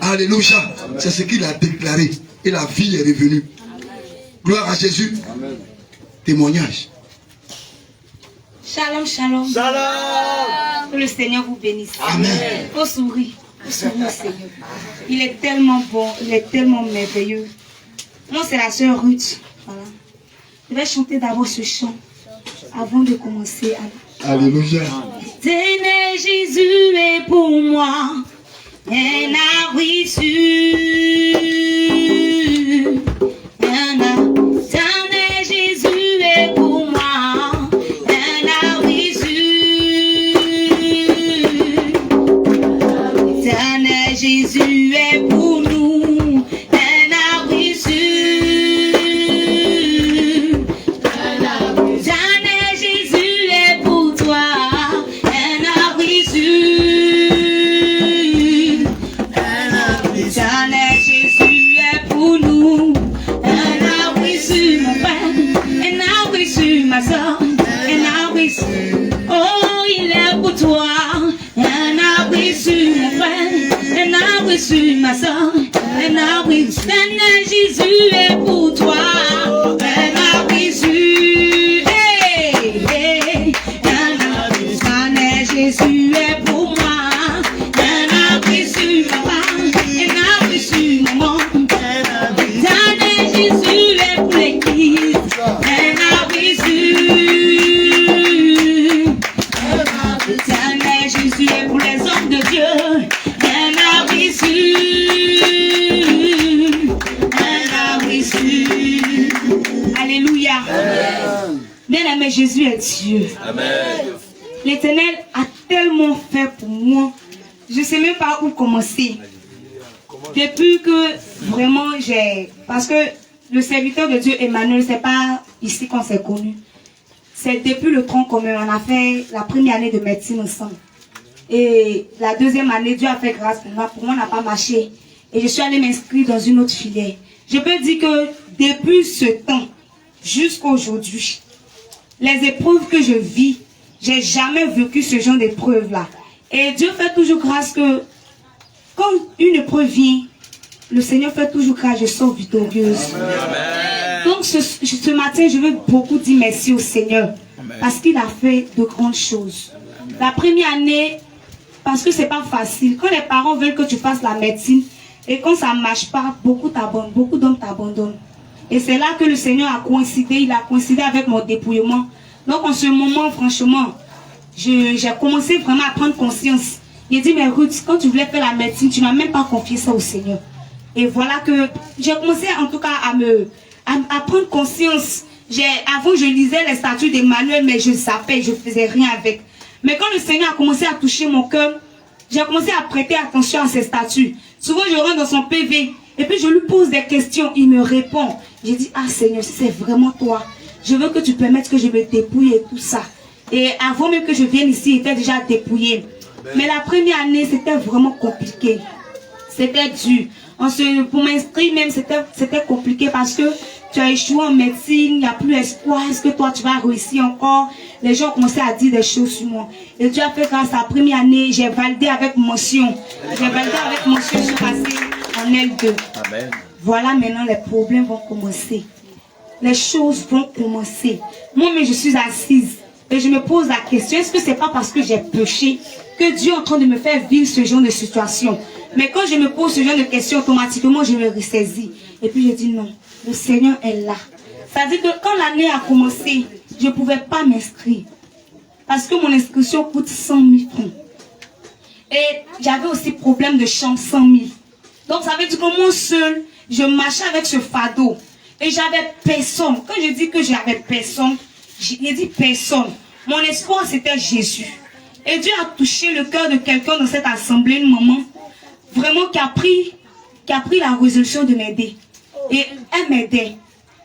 Alléluia. C'est ce qu'il a déclaré. Et la vie est revenue. Gloire à Jésus. Amen. Témoignage. Shalom, shalom. Shalom. Que le Seigneur vous bénisse. Amen. Faut sourire. Faut sourire au Seigneur. Il est tellement bon. Il est tellement merveilleux. Moi, c'est la sœur Ruth. Voilà. Je vais chanter d'abord ce chant avant de commencer. Alléluia. Tenez, Jésus est pour moi un arbre issu. Tenez, Jésus est pour moi un arbre issu. Tenez, Jésus est pour nous un arbre issu. Tenez, Jésus est pour toi. Jésus est pour nous, un arbre issu, mon père, un arbre issu, ma soeur, un arbre issu. Oh, il est pour toi, un arbre issu, mon frère, un arbre issu, ma soeur, un arbre issu. Jésus est pour toi, un arbre issu. Hey, hey, un arbre issu. Jésus est pour moi, un arbre issu, ma femme. Maman, Tanné Jésus est pour l'église, un arbre issu. Tanné Jésus est pour les hommes de Dieu, un arbre issu. Un arbre issu. Alléluia. Bien aimé, Jésus est Dieu. Amen. L'Éternel a tellement fait pour moi. Je ne sais même pas où commencer. Depuis que vraiment parce que le serviteur de Dieu Emmanuel, c'est pas ici qu'on s'est connu. C'est depuis le tronc commun. On a fait la première année de médecine ensemble. Et la deuxième année, Dieu a fait grâce pour moi. Pour moi, on n'a pas marché. Et je suis allée m'inscrire dans une autre filière. Je peux dire que depuis ce temps jusqu'à aujourd'hui, les épreuves que je vis, j'ai jamais vécu ce genre d'épreuve-là. Et Dieu fait toujours grâce que quand une épreuve vient, le Seigneur fait toujours grâce, je sors victorieuse. Amen. Donc ce matin, je veux beaucoup dire merci au Seigneur. Amen. Parce qu'il a fait de grandes choses. Amen. La première année, parce que c'est pas facile. Quand les parents veulent que tu fasses la médecine, et quand ça ne marche pas, beaucoup d'hommes t'abandonnent. Et c'est là que le Seigneur a coïncidé, il a coïncidé avec mon dépouillement. Donc en ce moment, franchement, j'ai commencé vraiment à prendre conscience. Il dit, mais Ruth, quand tu voulais faire la médecine, tu n'as même pas confié ça au Seigneur. Et voilà que j'ai commencé en tout cas à prendre conscience. Avant, je lisais les statuts d'Emmanuel, mais je zappais, je ne faisais rien avec. Mais quand le Seigneur a commencé à toucher mon cœur, j'ai commencé à prêter attention à ses statuts. Souvent, je rentre dans son PV, et puis je lui pose des questions, il me répond. J'ai dit, ah Seigneur, si c'est vraiment toi, je veux que tu permettes que je me dépouille et tout ça. Et avant même que je vienne ici, il était déjà dépouillé. Mais la première année, c'était vraiment compliqué. C'était dur. Pour m'inscrire même, c'était compliqué parce que tu as échoué en médecine, il n'y a plus espoir. Est-ce que toi, tu vas réussir encore? Les gens ont commencé à dire des choses sur moi. Et Dieu a fait grâce à la première année, j'ai validé avec mention. J'ai validé avec mention, je suis passée en L2. Amen. Voilà, maintenant, les problèmes vont commencer. Les choses vont commencer. Moi-même, je suis assise. Et je me pose la question, est-ce que c'est pas parce que j'ai péché que Dieu est en train de me faire vivre ce genre de situation? Mais quand je me pose ce genre de questions, automatiquement, je me ressaisis. Et puis je dis non, le Seigneur est là. C'est-à-dire que quand l'année a commencé, je ne pouvais pas m'inscrire. Parce que mon inscription coûte 100 000 francs. Et j'avais aussi problème de chambre 100 000. Donc ça veut dire que moi seul, je marchais avec ce fardeau. Et j'avais personne. Quand je dis que j'avais personne, j'ai dit personne. Mon espoir, c'était Jésus. Et Dieu a touché le cœur de quelqu'un dans cette assemblée, une maman, vraiment qui a pris la résolution de m'aider. Et elle m'aidait.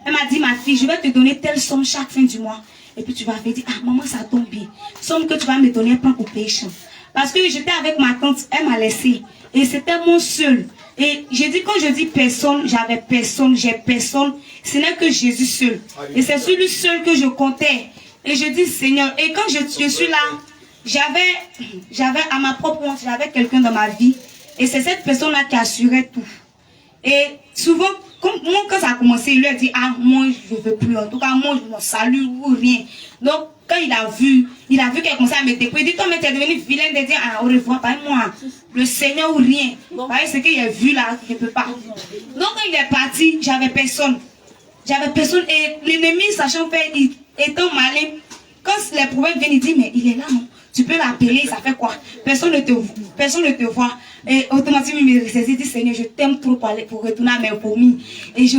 Elle m'a dit, ma fille, je vais te donner telle somme chaque fin du mois. Et puis tu vas me dire, ah maman, ça tombe bien. Somme que tu vas me donner, pas pour payer. Parce que j'étais avec ma tante, elle m'a laissé. Et c'était mon seul. Et j'ai dit, quand je dis personne, j'avais personne, j'ai personne. Ce n'est que Jésus seul. Et c'est celui seul que je comptais. Et je dis, Seigneur, et quand je suis là, j'avais à ma propre honte, j'avais quelqu'un dans ma vie. Et c'est cette personne-là qui assurait tout. Et souvent, moi, quand ça a commencé, il lui a dit, ah, moi, je ne veux plus. En tout cas, moi, je me salue ou rien. Donc, quand il a vu qu'elle commençait à me dépouiller, il dit, toi, mais tu es devenu vilaine de dire, ah, au revoir, pas moi, le Seigneur ou rien. Voyez ce qu'il a vu là, je ne peux pas. Donc, quand il est parti, j'avais personne. Et l'ennemi, sachant faire, étant malin, quand les problèmes viennent, il dit, mais il est là, non? Tu peux l'appeler, ça fait quoi? Personne ne te voit. Et automatiquement, il me ressaisit, il dit, Seigneur, je t'aime trop pour retourner à mes fourmis. Et je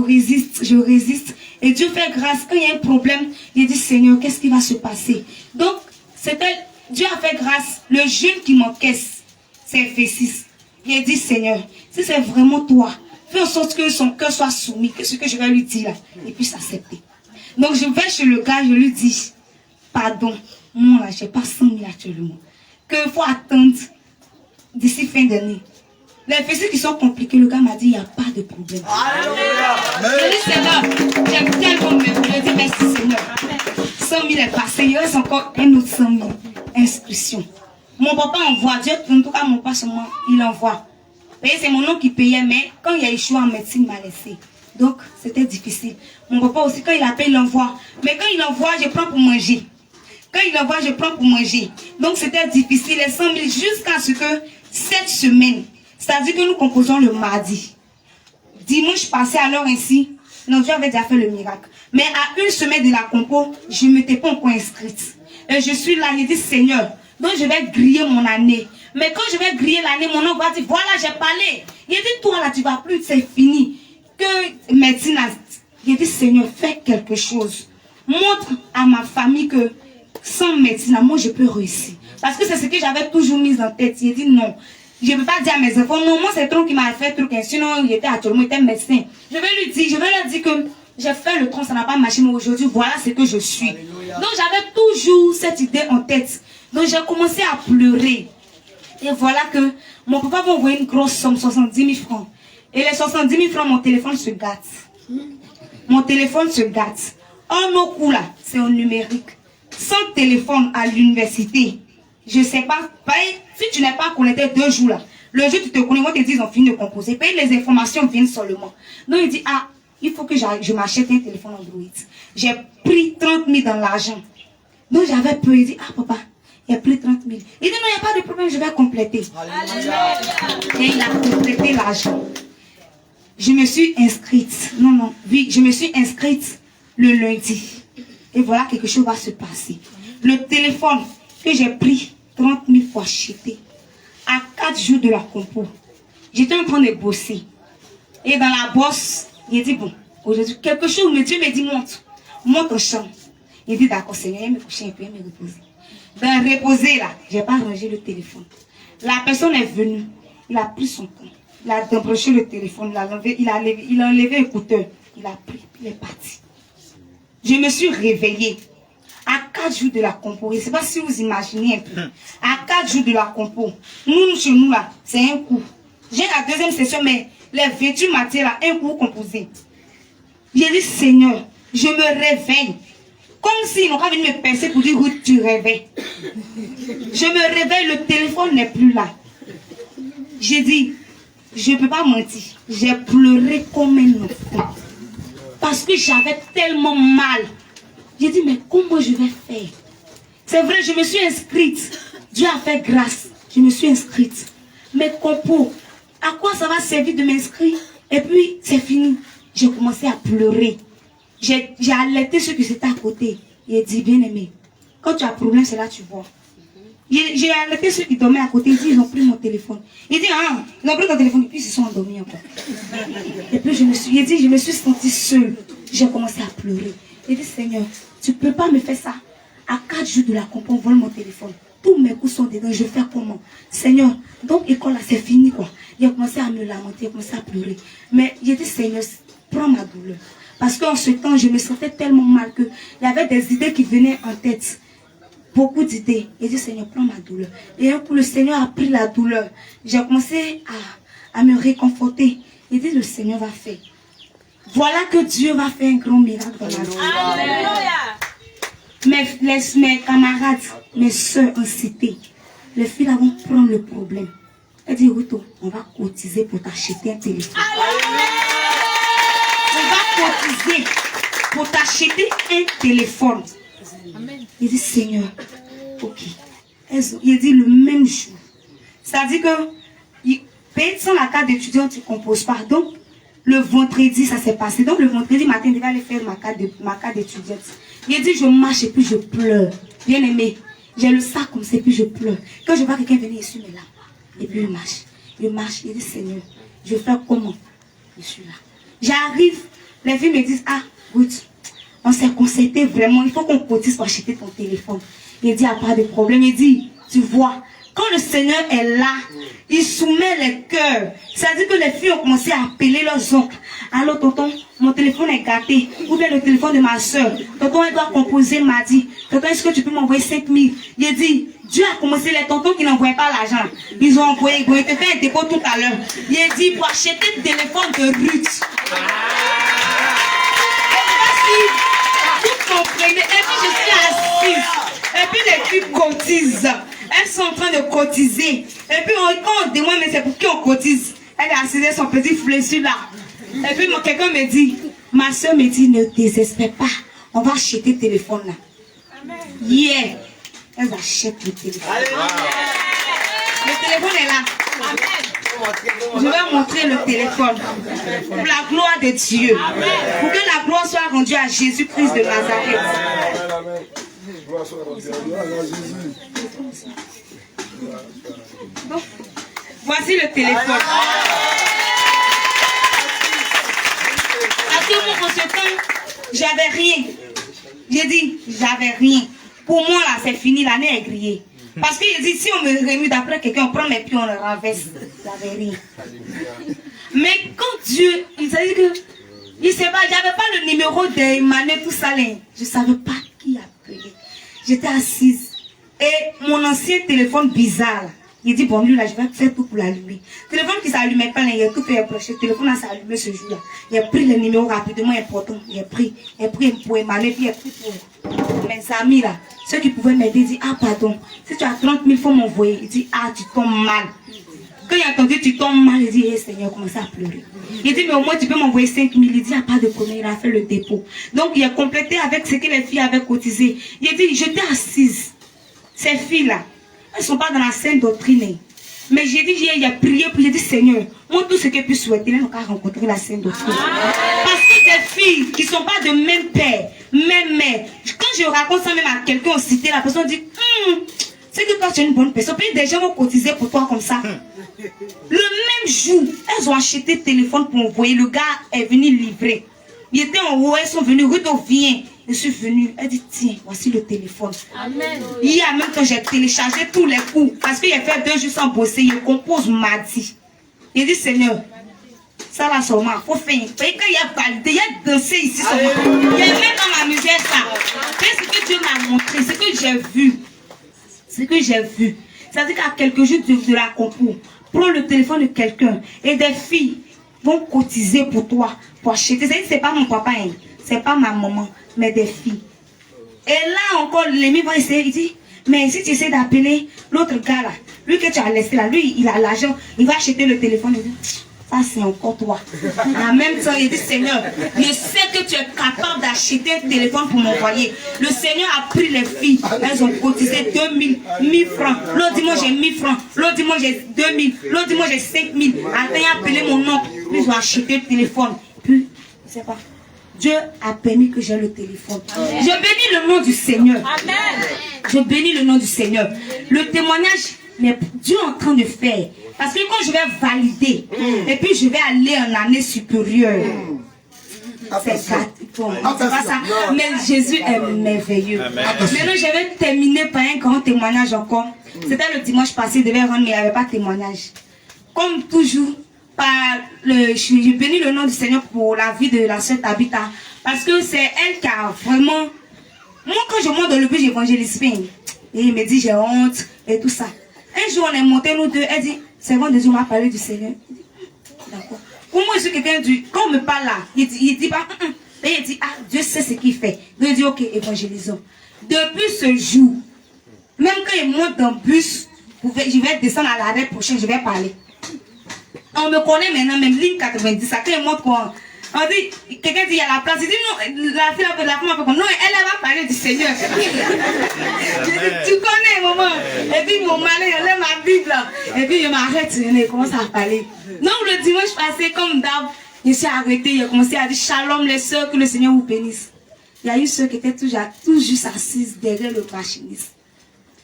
résiste. Et Dieu fait grâce. Quand il y a un problème, il dit, Seigneur, qu'est-ce qui va se passer? Donc, Dieu a fait grâce. Le jeune qui m'encaisse, c'est F6. Il a dit, Seigneur, si c'est vraiment toi, fais en sorte que son cœur soit soumis, que ce que je vais lui dire là, il puisse accepter. Donc, je vais chez le gars, je lui dis, pardon, moi là, je n'ai pas 100 000 actuellement. Qu'il faut attendre d'ici fin d'année. Les fessiers qui sont compliqués, le gars m'a dit, il n'y a pas de problème. Alléluia. Je dis, Seigneur, j'aime tellement me. Je dis, merci Seigneur. 100 000 est passé, il reste encore un autre 100 000. Inscription. Mon papa envoie, Dieu, en tout cas, mon papa seulement, il envoie. C'est mon nom qui payait, mais quand il y a échoué en médecine, il m'a laissé. Donc, c'était difficile. Mon papa aussi, quand il appelle, il envoie. Mais quand il envoie, je prends pour manger. Quand il envoie, je prends pour manger. Donc, c'était difficile. Les 100 000 jusqu'à ce que cette semaine, c'est-à-dire que nous composons le mardi. Dimanche passé, alors ainsi, non, Dieu avait déjà fait le miracle. Mais à une semaine de la compo, je ne m'étais pas encore inscrite. Et je suis là, je dis, Seigneur, donc je vais griller mon année. Mais quand je vais griller l'année, mon oncle va dire, voilà, j'ai parlé. Il dit, toi là, tu ne vas plus, c'est fini. Que médecine a... Il dit, Seigneur, fais quelque chose. Montre à ma famille que sans médecine, moi, je peux réussir. Parce que c'est ce que j'avais toujours mis en tête. Il dit, non, je ne peux pas dire à mes enfants, non, moi, c'est trop qui m'a fait truc. Sinon, il était actuellement, il était médecin. Je vais leur dire que j'ai fait le tronc, ça n'a pas marché, mais aujourd'hui, voilà ce que je suis. Alléluia. Donc, j'avais toujours cette idée en tête. Donc, j'ai commencé à pleurer. Et voilà que mon papa m'a envoyé une grosse somme, 70 000 francs. Et les 70 000 francs, mon téléphone se gâte. Mon téléphone se gâte. En nos coups là, c'est en numérique. Sans téléphone à l'université, je ne sais pas. Si tu n'es pas connecté 2 jours là, le jour où tu te connais, moi te dis ils ont fini de composer. Puis les informations viennent seulement. Donc il dit, ah, il faut que je m'achète un téléphone Android. J'ai pris 30 000 dans l'argent. Donc j'avais peur. Il dit, ah papa, il a pris 30 000. Il dit, non, il n'y a pas de problème, je vais compléter. Alléluia. Et il a complété l'argent. Je me suis inscrite. Oui, je me suis inscrite le lundi. Et voilà, quelque chose va se passer. Le téléphone que j'ai pris 30 000 pour acheter, à 4 jours de la compo, j'étais en train de bosser. Et dans la bosse, il dit, bon, aujourd'hui, quelque chose, mais Dieu me dit, monte au champ. Il dit, d'accord, Seigneur, il me coucher un peu, il me reposer. Dans reposer là, je n'ai pas rangé le téléphone. La personne est venue, il a pris son temps. Il a débranché le téléphone, il a enlevé l'écouteur, il a pris, il est parti. Je me suis réveillée à 4 jours de la compo. Je ne sais pas si vous imaginez un peu. À 4 jours de la compo, nous chez nous là, c'est un coup. J'ai la deuxième session, mais les 28 matins là, un coup composé. J'ai dit, Seigneur, je me réveille. Comme s'ils n'ont pas venu me pincer pour dire, oui, tu réveilles. Je me réveille, le téléphone n'est plus là. J'ai dit, je ne peux pas mentir. J'ai pleuré comme un enfant. Parce que j'avais tellement mal. J'ai dit, mais comment je vais faire? C'est vrai, je me suis inscrite. Dieu a fait grâce. Je me suis inscrite. Mais compos, à quoi ça va servir de m'inscrire? Et puis, c'est fini. J'ai commencé à pleurer. J'ai alerté ceux qui étaient à côté. Il a dit, bien aimé, quand tu as un problème, c'est là que tu vois. J'ai alerté ceux qui dormaient à côté. Il dit, ils ont pris mon téléphone. Il dit, ah, ils ont pris ton téléphone. Et puis, ils se sont endormis encore. Et puis, je me suis sentie seule. J'ai commencé à pleurer. Il dit, Seigneur, tu ne peux pas me faire ça. À 4 jours de la compo, on vole mon téléphone. Tous mes coups sont dedans. Je fais comment? Seigneur, donc l'école là, c'est fini quoi. Il a commencé à me lamenter, il a commencé à pleurer. Mais j'ai dit, Seigneur, prends ma douleur. Parce qu'en ce temps, je me sentais tellement mal qu'il y avait des idées qui venaient en tête. Beaucoup d'idées. Il dit, Seigneur, prends ma douleur. Et un coup, le Seigneur a pris la douleur. J'ai commencé à me réconforter. Il dit, le Seigneur va faire. Voilà que Dieu va faire un grand miracle dans ma vie. Mes camarades, mes soeurs en cité, les filles vont prendre le problème. Elle dit, Ruto, on va cotiser pour t'acheter un téléphone. On va cotiser pour t'acheter un téléphone. Il dit, Seigneur, ok. Il dit le même jour. C'est-à-dire que, sans la carte d'étudiant, tu ne composes pas. Donc, le vendredi, ça s'est passé. Donc, le vendredi matin, il va aller faire ma carte d'étudiante. Il dit, je marche et puis je pleure. Bien aimé, j'ai le sac comme ça et puis je pleure. Quand je vois quelqu'un venir ici, mais là, et puis il marche. Il marche, il dit, Seigneur, je vais faire comment? Je suis là. J'arrive, les filles me disent, ah, Ruth, on s'est concerté vraiment, il faut qu'on cotise pour acheter ton téléphone. Il dit, il n'y a pas de problème. Il dit, tu vois, quand le Seigneur est là, il soumet les cœurs. C'est-à-dire que les filles ont commencé à appeler leurs oncles. Alors, tonton, mon téléphone est gâté. Ou bien le téléphone de ma soeur. Tonton, elle doit composer, m'a dit. Tonton, est-ce que tu peux m'envoyer 5 000? Il dit, Dieu a commencé les tontons qui n'envoyaient pas l'argent. Ils ont envoyé, ils ont été fait un dépôt tout à l'heure. Il dit, pour acheter le téléphone de Ruth. Vous comprenez? Et puis je suis assise. Et puis les filles cotisent. Elles sont en train de cotiser. Et puis quand on demande, mais c'est pour qui on cotise? Elle est assise, son petit flessu là. Et puis quelqu'un me dit, ma soeur me dit, ne désespère pas. On va acheter le téléphone là. Yeah. Elles achètent le téléphone. Le téléphone est là. Je vais montrer le téléphone. Pour la gloire de Dieu. Pour que la gloire soit rendue à Jésus-Christ de Nazareth. Bon. Voici le téléphone. À tout moment, en ce temps, j'avais rien. J'ai dit, j'avais rien. Pour moi, là, c'est fini, l'année est grillée. Parce qu'il dit, si on me remue d'après quelqu'un, on prend mes pieds, on le renverse. J'avais rien. Mais quand Dieu, il s'est dit que, il sait pas, j'avais pas le numéro d'Emmanuel, tout ça, là. Je savais pas qui appelait. J'étais assise. Et mon ancien téléphone bizarre, là, il dit, bon, lui, là, je vais faire tout pour l'allumer. Le téléphone qui ne s'allumait pas, là, il a tout fait approcher. Le téléphone, là, s'est allumé ce jour-là. Il a pris le numéro rapidement important. Il a pris pour Emmanuel, puis il a pris pour mes amis, là. Ceux qui pouvaient m'aider, ils disent, ah, pardon, si tu as 30 000, il faut m'envoyer. Il dit, ah, tu tombes mal. Quand il a entendu, tu tombes mal, il dit, hé, Seigneur, commence à pleurer. Il dit, mais au moins, tu peux m'envoyer 5 000. Il dit, ah, pas de problème, il a fait le dépôt. Donc, il a complété avec ce que les filles avaient cotisé. Il dit, j'étais assise. Ces filles-là, elles ne sont pas dans la sainte doctrine. Mais j'ai dit, il a prié, puis j'ai dit, Seigneur, moi, tout ce que je peux souhaiter, là, on va rencontrer la sainte doctrine. Parce que des filles qui ne sont pas de même père, même mère, quand je raconte ça même à quelqu'un en cité, la personne dit, c'est que toi, tu es une bonne personne. Puis des gens vont cotiser pour toi comme ça. Le même jour, elles ont acheté le téléphone pour envoyer. Le gars est venu livrer. Il était en haut, elles sont venues, Ruto vient. Je suis venue, elle dit, tiens, voici le téléphone. Amen. Hier même quand j'ai téléchargé tous les coups, parce qu'il a fait 2 jours sans bosser, il compose mardi. Il dit, Seigneur, ça là seulement, il faut faire. Parce qu'il y a validé, il y a dansé ici seulement. Il y a même dans ma misère ça. C'est ce que Dieu m'a montré, ce que j'ai vu. Ce que j'ai vu. C'est-à-dire qu'à quelques jours de la concours, prends le téléphone de quelqu'un et des filles vont cotiser pour toi, pour acheter. C'est pas mon papa, hein. C'est pas ma maman, mais des filles. Et là encore, l'ennemi va essayer, il dit, mais si tu essaies d'appeler l'autre gars là, lui que tu as laissé là, lui il a l'argent, il va acheter le téléphone, il dit, ça c'est encore toi. En même temps, il dit, Seigneur, je sais que tu es capable d'acheter un téléphone pour m'envoyer. Le Seigneur a pris les filles, elles ont cotisé 2000, 1000 francs. L'autre dit, moi j'ai 1000 francs. L'autre dit, moi j'ai 2000. L'autre dit, moi j'ai 5000. Attends, il a appelé mon oncle, puis ils ont acheté le téléphone. Puis, je sais pas. Dieu a permis que j'ai le téléphone. Amen. Je bénis le nom du Seigneur. Amen. Je bénis le nom du Seigneur. Le témoignage, mais Dieu est en train de faire. Parce que quand je vais valider, et puis je vais aller en année supérieure, c'est pas ça. Mais Jésus est merveilleux. Maintenant, je vais terminer par un grand témoignage encore. C'était le dimanche passé, je devais rendre, mais il n'y avait pas de témoignage. Comme toujours, je bénis le nom du Seigneur pour la vie de la sœur Tabitha. Parce que c'est elle qui a vraiment... Moi, quand je monte dans le bus, j'évangélise pas. Et il me dit, j'ai honte et tout ça. Un jour, on est monté, nous deux. Elle dit, c'est bon, Dieu m'a parlé du Seigneur. D'accord. Pour moi, je suis quelqu'un du... Quand on me parle là, il dit pas... Et il dit, ah, Dieu sait ce qu'il fait. Donc, il dit, ok, évangélisons. Depuis ce jour, même quand il monte dans le bus, je vais descendre à l'arrêt prochain, je vais parler. On me connaît maintenant, même ligne 90, ça crée montre quoi. On dit, quelqu'un dit il y a la place, il dit non, la fille la femme a fait non, elle va parler du Seigneur. Tu connais maman. Et puis mon malin, elle est ma Bible. Et puis je m'arrête, je commence à parler. Donc le dimanche passé, comme d'hab, je suis arrêtée, j'ai commencé à dire shalom les sœurs, que le Seigneur vous bénisse. Il y a une sœur qui était tout juste assise derrière le machiniste.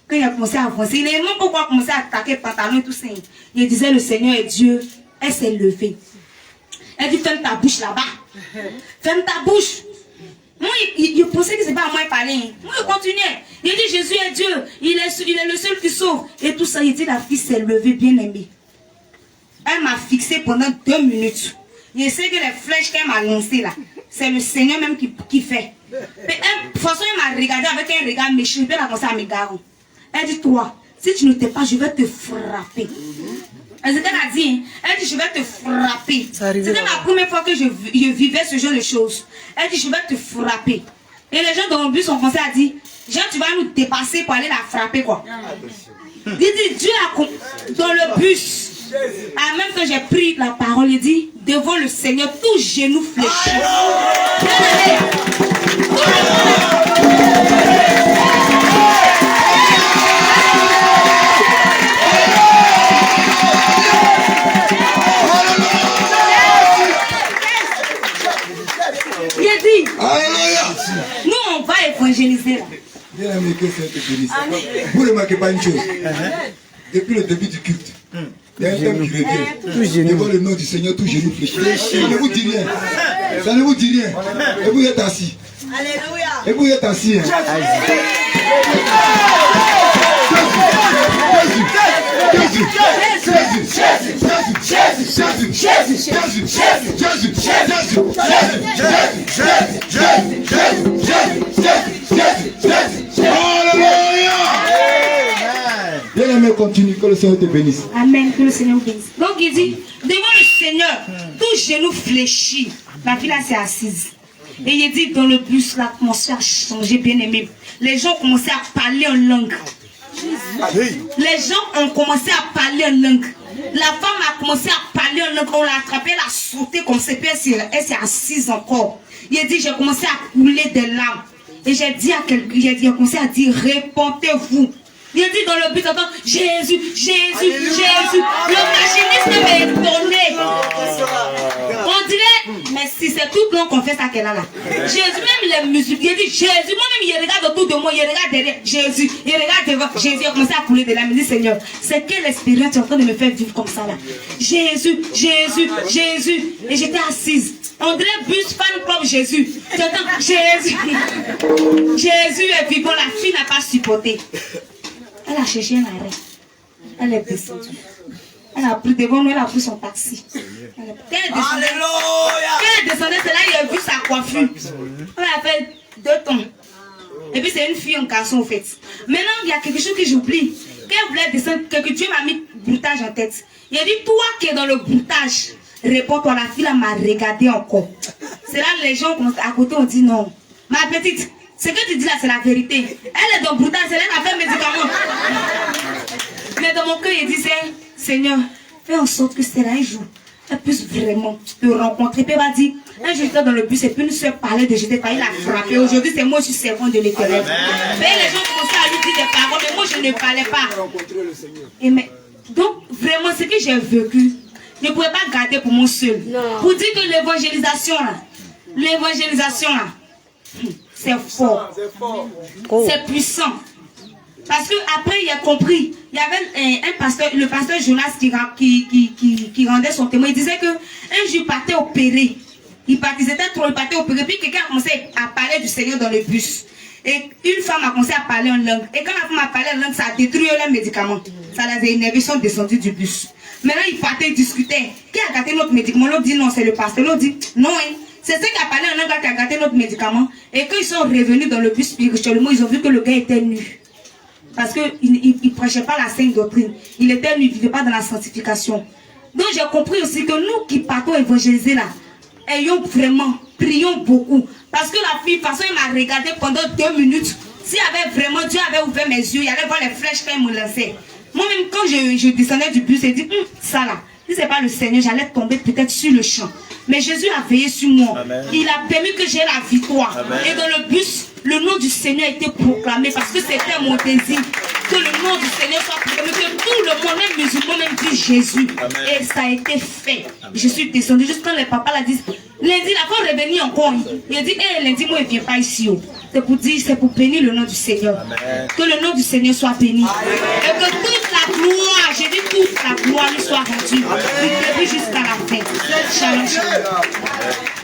Quand il a commencé à avancer, il n'a même pas commencé à attaquer le pantalon et tout ça. Il disait le Seigneur est Dieu. Elle s'est levée. Elle dit ferme ta bouche là-bas. Ferme ta bouche. Moi, je pensais que ce n'est pas à moi de parler. Moi, je continuais. Il dit Jésus est Dieu. Il est le seul qui sauve. Et tout ça, il dit la fille s'est levée, bien aimée. Elle m'a fixé pendant 2 minutes. Je sais que les flèches qu'elle m'a lancées là, c'est le Seigneur même qui fait. De toute façon, elle m'a regardé avec un regard méchant. Elle a commencé à me garer. Elle dit toi, si tu ne t'es pas, je vais te frapper. Elle a dit, elle dit, je vais te frapper. C'était la première fois que je vivais ce genre de choses. Elle dit, je vais te frapper. Et les gens dans le bus ont commencé à dire, Jean, tu vas nous dépasser pour aller la frapper, quoi. Il dit, Dieu a dans le bus. En même temps, j'ai pris la parole, il dit, devant le Seigneur, tout genou fléchi. Nous, on va évangéliser là. Bien aimé que c'est vous ne remarquez pas une chose. Depuis le début du culte, il y a un thème qui revient. Devant le nom du Seigneur, tout genou fléchi. Ça ne vous dit rien. Ça ne vous dit rien. Et vous êtes assis. Alléluia. Et vous êtes assis. Bien aimé, continue, que le Seigneur te bénisse. Amen, que le Seigneur vous bénisse. Donc il dit, devant le Seigneur, tout genou fléchi. La fille là s'est assise. Et il dit, dans le bus, l'atmosphère a changé, bien aimé. Les gens ont commencé à parler en langue. Les gens ont commencé à parler en langue. La femme a commencé à parler en langue. On l'a attrapée, elle a sauté comme c'est, elle s'est assise encore. Il a dit, j'ai commencé à couler des larmes. Et j'ai dit à quelqu'un, j'ai commencé à dire, répondez-vous. Il a dit dans le but, attends, Jésus, Jésus, Jésus. Le machiniste m'a étonné. On dirait, mais si c'est tout blanc qu'on fait ça qu'elle a là. Jésus, même les musulmans, il a dit Jésus, moi-même, il regarde autour de moi, il regarde derrière Jésus, il regarde devant Jésus, il a commencé à couler de larmes. Il dit Seigneur, c'est quelle expérience tu es en train de me faire vivre comme ça là. Jésus, Jésus, Jésus. Et j'étais assise. On dirait bus fan club Jésus. Tu entends Jésus. Jésus est vivant, la fille n'a pas supporté. Elle a cherché un arrêt. Elle est descendue. Elle a pris devant nous, elle a pris son taxi. Quand elle descendait, c'est là qu'il a vu sa coiffure. Elle a fait 2 tons. Et puis c'est une fille en garçon en fait. Maintenant, il y a quelque chose que j'oublie. Quand elle voulait descendre, que Dieu m'a mis broutage en tête. Il a dit, toi qui es dans le broutage, réponds-toi. La fille m'a regardé encore. C'est là que les gens à côté ont dit non. Ma petite. Ce que tu dis là, c'est la vérité. Elle est dans le broutage, elle a fait un médicament. Mais dans mon cœur, il disait, Seigneur, fais en sorte que c'est là un jour, elle puisse vraiment te rencontrer. Puis elle va dire, un jour, j'étais dans le bus et puis nous sommes parlé de jeter par il a frappé. Aujourd'hui, c'est moi, je suis servant de l'Éternel. Mais les gens commençaient à lui dire des paroles, mais moi, je ne parlais pas. Et mais, donc, vraiment, ce que j'ai vécu, je ne pouvais pas garder pour moi seul. Pour dire que l'évangélisation, là, c'est fort. C'est puissant. Parce que après il a compris. Il y avait un pasteur, le pasteur Jonas qui rendait son témoin. Il disait que un jour il partait opérer. Il était trop, il partait opérer. Puis quelqu'un a commencé à parler du Seigneur dans le bus. Et une femme a commencé à parler en langue. Et quand la femme a parlé en langue, ça a détruit les médicaments. Ça les a énervés, ils sont descendus du bus. Maintenant il partait, il discutait. Qui a gâté notre médicament? L'autre dit non, c'est le pasteur. L'autre dit non, hein. C'est ceux qui a parlé en langue qui a gâté notre médicament. Et quand ils sont revenus dans le bus spirituellement, ils ont vu que le gars était nu. Parce qu'il ne prêchait pas la sainte doctrine. Il était nu, il ne vivait pas dans la sanctification. Donc j'ai compris aussi que nous qui partons évangéliser là, ayons vraiment, prions beaucoup. Parce que la fille, de toute façon, elle m'a regardé pendant 2 minutes. Si avait vraiment, Dieu avait ouvert mes yeux, il allait voir les flèches qu'elle me lançait. Moi-même, quand je descendais du bus, j'ai dit, ça là, si c'est pas le Seigneur, j'allais tomber peut-être sur le champ. Mais Jésus a veillé sur moi. Amen. Il a permis que j'ai la victoire. Amen. Et dans le bus, le nom du Seigneur a été proclamé parce que c'était mon désir. Que le nom du Seigneur soit proclamé, que tout le monde, même musulman, même dit Jésus. Amen. Et ça a été fait. Amen. Je suis descendue juste quand les papas la disent. Lundi, la fois revenir encore. Il a dit, lundi, moi, il ne vient pas ici. C'est pour dire, c'est pour bénir le nom du Seigneur. Amen. Que le nom du Seigneur soit béni. Amen. Et que toute la gloire, j'ai dit toute la gloire lui soit rendue. Du début jusqu'à la fin. Shalom, shalom.